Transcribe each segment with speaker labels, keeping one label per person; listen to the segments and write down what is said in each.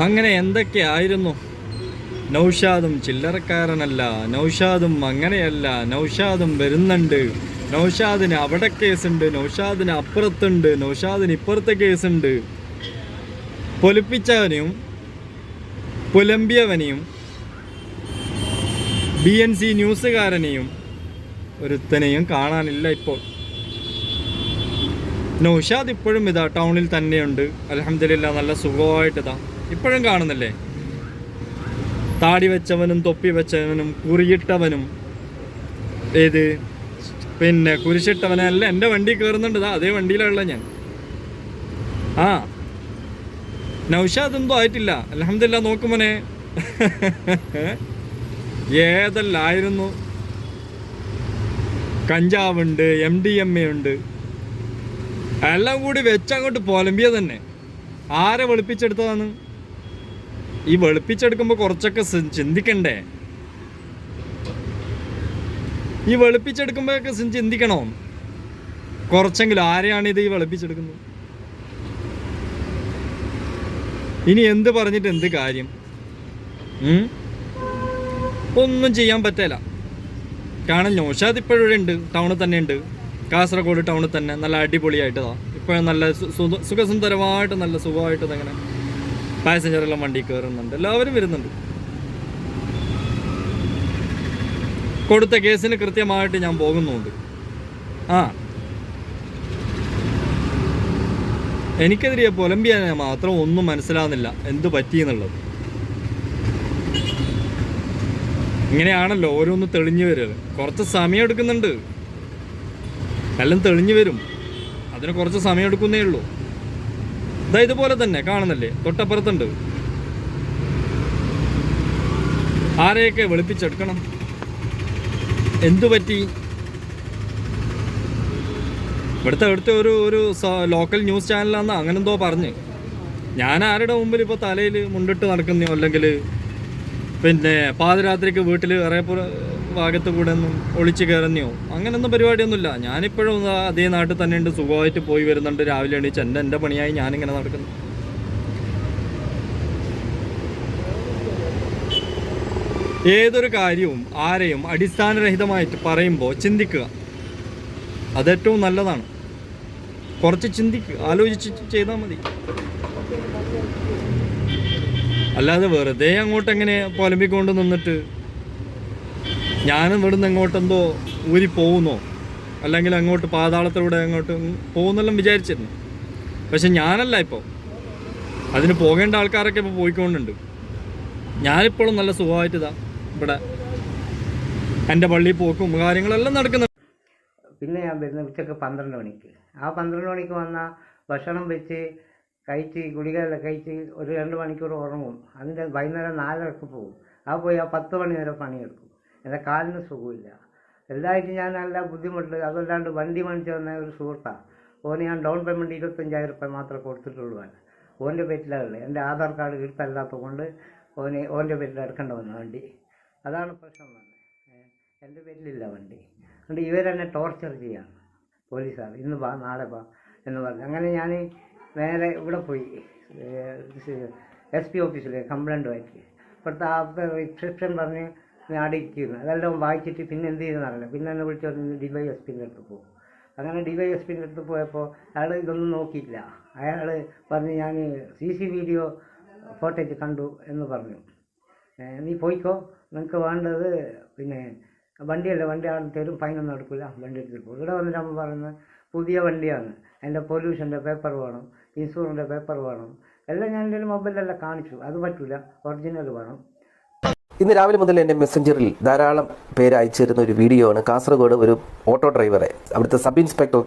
Speaker 1: അങ്ങനെ എന്തൊക്കെയായിരുന്നു. നൗഷാദും ചില്ലറക്കാരനല്ല, നൗഷാദും അങ്ങനെയല്ല, നൗഷാദും വരുന്നുണ്ട്, നൗഷാദിന് അവിടെ കേസുണ്ട്, നൗഷാദിന് അപ്പുറത്തുണ്ട്, നൗഷാദിന് ഇപ്പുറത്തെ കേസുണ്ട്. പൊലിപ്പിച്ചവനെയും പുലമ്പിയവനെയും BNC ന്യൂസുകാരനെയും ഒരുത്തനെയും കാണാനില്ല ഇപ്പോൾ. നൗഷാദ് ഇപ്പോഴും ഇതാ ടൗണിൽ തന്നെയുണ്ട്. അൽഹംദുലില്ലാ നല്ല സുഖമായിട്ടിതാ ഇപ്പോഴും കാണുന്നില്ലേ. താടി വെച്ചവനും തൊപ്പി വെച്ചവനും കുറിയിട്ടവനും പിന്നെ കുരിശിട്ടവനല്ല എൻ്റെ വണ്ടി കയറുന്നുണ്ട്. അതേ വണ്ടിയിലുള്ള ഞാൻ. നൗഷാദ് എന്തോ ആയിട്ടില്ല അൽഹംദുലില്ലാ. നോക്കുമോനെ ഏതല്ലായിരുന്നു. കഞ്ചാവുണ്ട്, MDMA ഉണ്ട്, എല്ലാം കൂടി വെച്ചങ്ങോട്ട് പൊലമ്പിയ തന്നെ. ആരെ വെളുപ്പിച്ചെടുത്തതാണ്? ഈ വെളുപ്പിച്ചെടുക്കുമ്പോൾ കുറച്ചൊക്കെ ചിന്തിക്കണ്ടേ? ഈ വെളുപ്പിച്ചെടുക്കുമ്പോഴൊക്കെ ചിന്തിക്കണോ കുറച്ചെങ്കിലും? ആരെയാണ് ഇത് ഈ വെളുപ്പിച്ചെടുക്കുന്നത്? ഇനി എന്ത് പറഞ്ഞിട്ട് എന്ത് കാര്യം? ഒന്നും ചെയ്യാൻ പറ്റില്ല. കാരണം നൗഷാദ് ഇപ്പോഴും ഇവിടെ ഉണ്ട്, ടൗണിൽ തന്നെ ഉണ്ട്. കാസർഗോഡ് ടൗണിൽ തന്നെ നല്ല അടിപൊളിയായിട്ടതാ ഇപ്പോഴും നല്ല സുഖസുന്ദരമായിട്ട് നല്ല സുഖമായിട്ട് അങ്ങനെ പാസഞ്ചറെല്ലാം വണ്ടി കയറുന്നുണ്ട്, എല്ലാവരും വരുന്നുണ്ട്. കൊടുത്ത കേസിന് കൃത്യമായിട്ട് ഞാൻ പോകുന്നുണ്ട്. എനിക്കെതിരെ പൊലമ്പിയാൻ മാത്രം ഒന്നും മനസ്സിലാകുന്നില്ല എന്ത് പറ്റിയെന്നുള്ളത്. ഇങ്ങനെയാണല്ലോ ഓരോന്ന് തെളിഞ്ഞു വരിക. കുറച്ച് സമയം എടുക്കുന്നുണ്ട്, എല്ലാം തെളിഞ്ഞു വരും. അതിന് കുറച്ച് സമയം എടുക്കുന്നേ ഉള്ളൂ. ഇതാ ഇതുപോലെ തന്നെ കാണുന്നല്ലേ, തൊട്ടപ്പുറത്തുണ്ട്. ആരെയൊക്കെ വെളുപ്പിച്ചെടുക്കണം? എന്തു പറ്റി? ഇവിടുത്തെ ഒരു ലോക്കൽ ന്യൂസ് ചാനലാണെന്ന് അങ്ങനെ എന്തോ പറഞ്ഞ്. ഞാൻ ആരുടെ മുമ്പിൽ ഇപ്പോൾ തലയിൽ മുണ്ടിട്ട് നടക്കുന്നോ അല്ലെങ്കിൽ പിന്നെ പാതിരാത്രിക്ക് വീട്ടിൽ ഇറയപ്പുറ ഭാഗത്ത് കൂടെ ഒന്നും ഒളിച്ച് കയറുന്നോ അങ്ങനെയൊന്നും പരിപാടിയൊന്നുമില്ല. ഞാനിപ്പോഴും അതേ നാട്ടിൽ തന്നെ ഉണ്ട്, സുഖമായിട്ട് പോയി വരുന്നുണ്ട്. രാവിലെ എണീച്ച് എൻ്റെ പണിയായി ഞാനിങ്ങനെ നടക്കുന്നു. ഏതൊരു കാര്യവും ആരെയും അടിസ്ഥാനരഹിതമായിട്ട് പറയുമ്പോൾ ചിന്തിക്കുക, അതേറ്റവും നല്ലതാണ്. കുറച്ച് ചിന്തിക്കുക, ആലോചിച്ച് ചെയ്താൽ മതി. അല്ലാതെ വെറുതെ അങ്ങോട്ടെങ്ങനെ പൊലമ്പിക്കൊണ്ട് നിന്നിട്ട് ഞാനും ഇവിടുന്ന് എങ്ങോട്ടെന്തോ ഊരി പോകുന്നോ അല്ലെങ്കിൽ അങ്ങോട്ട് പാതാളത്തിലൂടെ അങ്ങോട്ട് പോകുന്നെല്ലാം വിചാരിച്ചിരുന്നു. പക്ഷെ ഞാനല്ല ഇപ്പോൾ, അതിന് പോകേണ്ട ആൾക്കാരൊക്കെ ഇപ്പോൾ പോയിക്കൊണ്ടുണ്ട്. ഞാനിപ്പോഴും നല്ല സുഖമായിട്ട് ഇതാ ഇവിടെ എൻ്റെ പള്ളിയിൽ പോക്കും കാര്യങ്ങളെല്ലാം നടക്കുന്നുണ്ട്.
Speaker 2: പിന്നെ ഞാൻ വരുന്ന ഉച്ചക്ക് 12 മണിക്ക്. ആ 12 മണിക്ക് വന്നാൽ ഭക്ഷണം വെച്ച് കഴിച്ച് ഗുളികയെല്ലാം കഴിച്ച് ഒരു 2 മണിക്കൂർ ഉറങ്ങും. അതിൻ്റെ വൈകുന്നേരം 4:30 പോകും. പോയി 10 മണി വരെ പണിയെടുക്കും. എൻ്റെ കാലിന് സുഖമില്ല. എല്ലായിട്ടും ഞാൻ നല്ല ബുദ്ധിമുട്ട്. അതല്ലാണ്ട് വണ്ടി മേടിച്ച് വന്ന ഒരു സുഹൃത്താണ്. ഓന് ഞാൻ ഡൗൺ പേയ്മെൻറ്റ് 25,000 രൂപ മാത്രമേ കൊടുത്തിട്ടുള്ളൂ. ഓൻ്റെ പേരിലാണ്. എൻ്റെ ആധാർ കാർഡ് എടുത്തല്ലാത്തത് കൊണ്ട് ഓൻ്റെ പേരിൽ എടുക്കേണ്ട വന്നു വണ്ടി. അതാണ് പ്രശ്നം വന്നത്. എൻ്റെ പേരിലില്ല വണ്ടി. അതുകൊണ്ട് ഇവരെന്നെ ടോർച്ചർ ചെയ്യാണ് പോലീസുകാർ. ഇന്ന് വാ നാളെ വാ എന്ന് പറഞ്ഞു. അങ്ങനെ ഞാൻ നേരെ ഇവിടെ പോയി SP ഓഫീസിൽ കംപ്ലൈൻറ്റ് വായിച്ച്. ഇപ്പോഴത്തെ റിസപ്ഷൻ പറഞ്ഞ് അവിടെ ഇരിക്കുന്നു. അതെല്ലാം വായിച്ചിട്ട് പിന്നെ എന്ത് ചെയ്യുന്നറിയില്ല. പിന്നെ എന്നെ വിളിച്ച് പറഞ്ഞ് DYSPൻ്റെ അടുത്ത് പോകും. അങ്ങനെ DYSPൻ്റെ അടുത്ത് പോയപ്പോൾ അയാൾ ഇതൊന്നും നോക്കിയില്ല. അയാൾ പറഞ്ഞ് ഞാൻ CC വീഡിയോ ഫോട്ടേജ് കണ്ടു എന്ന് പറഞ്ഞു. നീ പോയിക്കോ, നിങ്ങൾക്ക് വേണ്ടത് പിന്നെ വണ്ടിയല്ല, വണ്ടി ആൾ തരും, ഫൈനൊന്നും എടുക്കില്ല, വണ്ടി എടുത്തിട്ട് പോകും. ഇവിടെ വന്നിട്ട് നമ്മൾ പറയുന്നത് പുതിയ വണ്ടിയാണ്, അതിൻ്റെ പൊല്യൂഷൻ്റെ പേപ്പർ വേണം, ഇൻഷുറൻസിൻ്റെ പേപ്പർ വേണം, എല്ലാം ഞാൻ എൻ്റെ മൊബൈലിലെല്ലാം കാണിച്ചു. അത് പറ്റില്ല, ഒറിജിനൽ വേണം.
Speaker 3: ഇന്ന് രാവിലെ മുതൽ എൻ്റെ മെസ്സഞ്ചറിൽ ധാരാളം പേര് അയച്ചിരുന്ന ഒരു വീഡിയോ ആണ്. കാസർഗോഡ് ഒരു ഓട്ടോ ഡ്രൈവറെ അവിടുത്തെ സബ് ഇൻസ്പെക്ടർ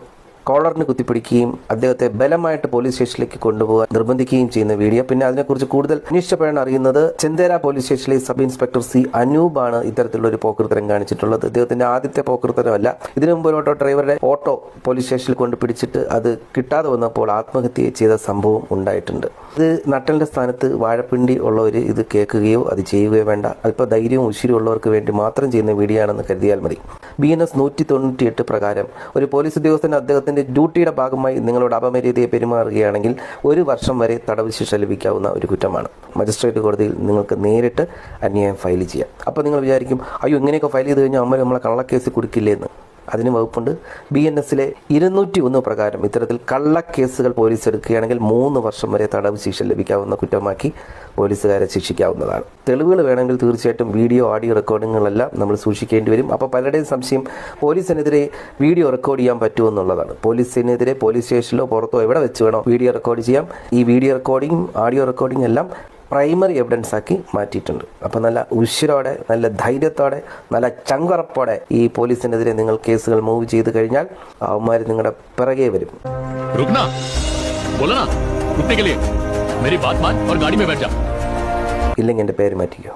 Speaker 3: കോളറിന് കുത്തിപ്പിടിക്കുകയും അദ്ദേഹത്തെ ബലമായിട്ട് പോലീസ് സ്റ്റേഷനിലേക്ക് കൊണ്ടുപോകാൻ നിർബന്ധിക്കുകയും ചെയ്യുന്ന വീഡിയോ. പിന്നെ അതിനെക്കുറിച്ച് കൂടുതൽ അന്വേഷിച്ചപ്പോഴാണ് അറിയുന്നത് ചെന്തേര പോലീസ് സ്റ്റേഷനിലെ സബ് ഇൻസ്പെക്ടർ C. അനൂപാണ് ഇത്തരത്തിലുള്ള ഒരു പോക്കൃത്തരം കാണിച്ചിട്ടുള്ളത്. അദ്ദേഹത്തിന്റെ ആദ്യത്തെ പോക്കൃത്തരമല്ല. ഇതിനു മുമ്പ് ഒരു ഓട്ടോ ഡ്രൈവറുടെ ഓട്ടോ പോലീസ് സ്റ്റേഷനിൽ കൊണ്ട് പിടിച്ചിട്ട് അത് കിട്ടാതെ വന്നപ്പോൾ ആത്മഹത്യ ചെയ്ത സംഭവം ഉണ്ടായിട്ടുണ്ട്. ഇത് നട്ടലിന്റെ സ്ഥാനത്ത് വാഴപ്പിണ്ടി ഉള്ളവർ ഇത് കേൾക്കുകയോ അത് ചെയ്യുകയോ വേണ്ട. അല്പ ധൈര്യവും ഉശിരും ഉള്ളവർക്ക് വേണ്ടി മാത്രം ചെയ്യുന്ന വീഡിയോ ആണെന്ന് കരുതിയാൽ മതി. BNS 198 പ്രകാരം ഒരു പോലീസ് ഉദ്യോഗസ്ഥൻ അദ്ദേഹത്തിൻ്റെ ഡ്യൂട്ടിയുടെ ഭാഗമായി നിങ്ങളോട് അപമര്യാദയെ പെരുമാറുകയാണെങ്കിൽ 1 വർഷം വരെ തടവ് ശിക്ഷ ലഭിക്കാവുന്ന ഒരു കുറ്റമാണ്. മജിസ്ട്രേറ്റ് കോടതിയിൽ നിങ്ങൾക്ക് നേരിട്ട് അന്യായം ഫയൽ ചെയ്യാം. അപ്പോൾ നിങ്ങൾ വിചാരിക്കും, അയ്യോ ഇങ്ങനെയൊക്കെ ഫയൽ ചെയ്ത് കഴിഞ്ഞാൽ അമ്മ നമ്മളെ കള്ളക്കേസ് കൊടുക്കില്ലേന്ന്. അതിന് വകുപ്പുണ്ട്. BNS-ലെ 201 പ്രകാരം ഇത്തരത്തിൽ കള്ളക്കേസുകൾ പോലീസ് എടുക്കുകയാണെങ്കിൽ 3 വർഷം വരെ തടവ് ശിക്ഷ ലഭിക്കാവുന്ന കുറ്റമാക്കി പോലീസുകാരെ ശിക്ഷിക്കാവുന്നതാണ്. തെളിവുകൾ വേണമെങ്കിൽ തീർച്ചയായിട്ടും വീഡിയോ ഓഡിയോ റെക്കോർഡിങ്ങുകളെല്ലാം നമ്മൾ സൂക്ഷിക്കേണ്ടി വരും. അപ്പോൾ പലരുടെയും സംശയം പോലീസിനെതിരെ വീഡിയോ റെക്കോർഡ് ചെയ്യാൻ പറ്റുമെന്നുള്ളതാണ്. പോലീസിനെതിരെ പോലീസ് സ്റ്റേഷനിലോ പുറത്തോ എവിടെ വെച്ച് വേണോ വീഡിയോ റെക്കോർഡ് ചെയ്യാം. ഈ വീഡിയോ റെക്കോർഡിങ്ങും ഓഡിയോ റെക്കോർഡിംഗ് എല്ലാം പ്രൈമറി എവിഡൻസ് ആക്കി മാറ്റിയിട്ടുണ്ട്. അപ്പോൾ നല്ല ഉശിരോടെ, നല്ല ധൈര്യത്തോടെ, നല്ല ചങ്കുറപ്പോടെ ഈ പോലീസിനെതിരെ നിങ്ങൾ കേസുകൾ മൂവ് ചെയ്ത് കഴിഞ്ഞാൽ അവന്മാർ നിങ്ങളുടെ പിറകെ വരും.
Speaker 4: ഇല്ലെങ്കിൽ എൻ്റെ പേര് മാറ്റിക്കോ.